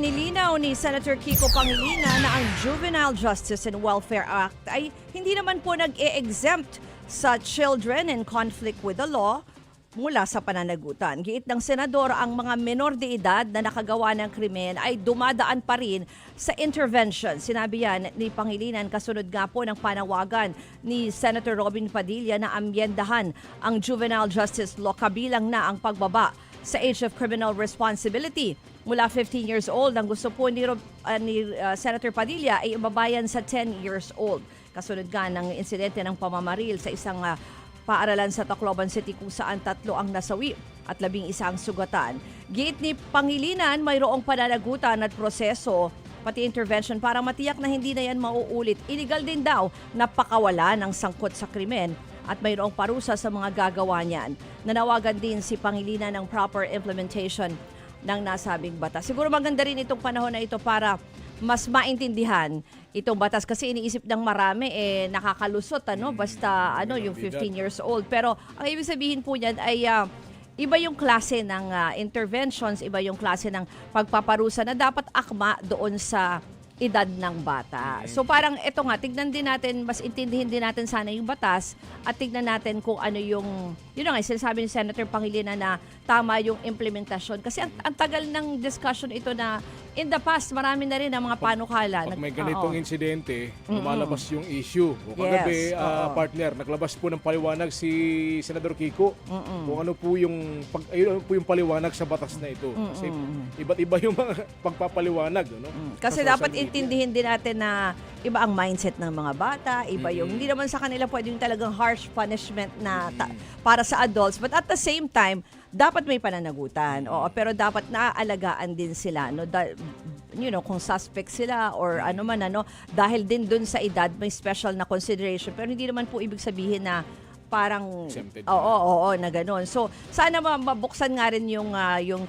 Nilinaw ni Senator Kiko Pangilinan na ang Juvenile Justice and Welfare Act ay hindi naman po nag-e-exempt sa children in conflict with the law mula sa pananagutan. Giit ng senador, ang mga menor de edad na nakagawa ng krimen ay dumadaan pa rin sa intervention. Sinabi yan ni Pangilinan kasunod nga po ng panawagan ni Senator Robin Padilla na amyendahan ang Juvenile Justice Law kabilang na ang pagbaba sa age of criminal responsibility. Mula 15 years old, ang gusto po ni Senator Padilla ay ibabayan sa 10 years old. Kasunod nga ng insidente ng pamamaril sa isang paaralan sa Tacloban City kung saan 3 ang nasawi at 11 ang sugatan. Giit ni Pangilinan, mayroong pananagutan at proseso pati intervention para matiyak na hindi na yan mauulit. Illegal din daw na pakawala ng sangkot sa krimen at mayroong parusa sa mga gagawa niyan. Nanawagan din si Pangilinan ng proper implementation ng nasabing batas. Siguro maganda rin itong panahon na ito para mas maintindihan itong batas kasi iniisip ng marami nakakalusot basta yung 15 years old. Pero ang ibig sabihin po niyan ay iba yung klase ng interventions, iba yung klase ng pagpaparusa na dapat akma doon sa edad ng bata. So parang ito nga, tignan din natin, mas intindihin din natin sana yung batas at tignan natin kung ano yung, yun nga, sinasabi ni Senator Pangilinan na tama yung implementasyon. Kasi ang tagal ng discussion ito na in the past, marami na rin ang mga panukala. Pag may ganitong insidente, lumalabas yung issue. O kagabi, partner, naglabas po ng paliwanag si Senador Kiko kung ano po yung paliwanag sa batas na ito. Kasi iba't iba yung mga pagpapaliwanag. Kasi dapat intindihin din natin na iba ang mindset ng mga bata, iba yung hindi naman sa kanila pwedeng talagang harsh punishment na para sa adults, but at the same time dapat may pananagutan. Oo, pero dapat naaalagaan din sila kung suspect sila or dahil din dun sa edad may special na consideration, pero hindi naman po ibig sabihin na parang na gano'n. So sana mabuksan nga rin yung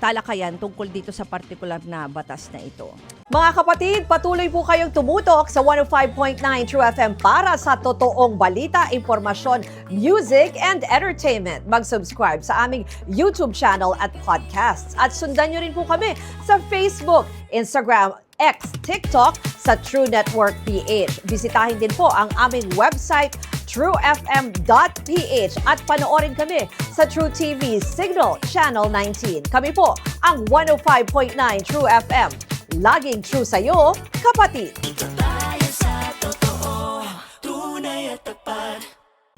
talakayan tungkol dito sa particular na batas na ito. Mga kapatid, patuloy po kayong tumutok sa 105.9 True FM para sa totoong balita, impormasyon, music, and entertainment. Mag-subscribe sa aming YouTube channel at podcasts. At sundan nyo rin po kami sa Facebook, Instagram, X, TikTok sa True Network PH. Bisitahin din po ang aming website truefm.ph at panoorin kami sa True TV Signal Channel 19. Kami po ang 105.9 True FM. Laging true sa'yo, kapatid.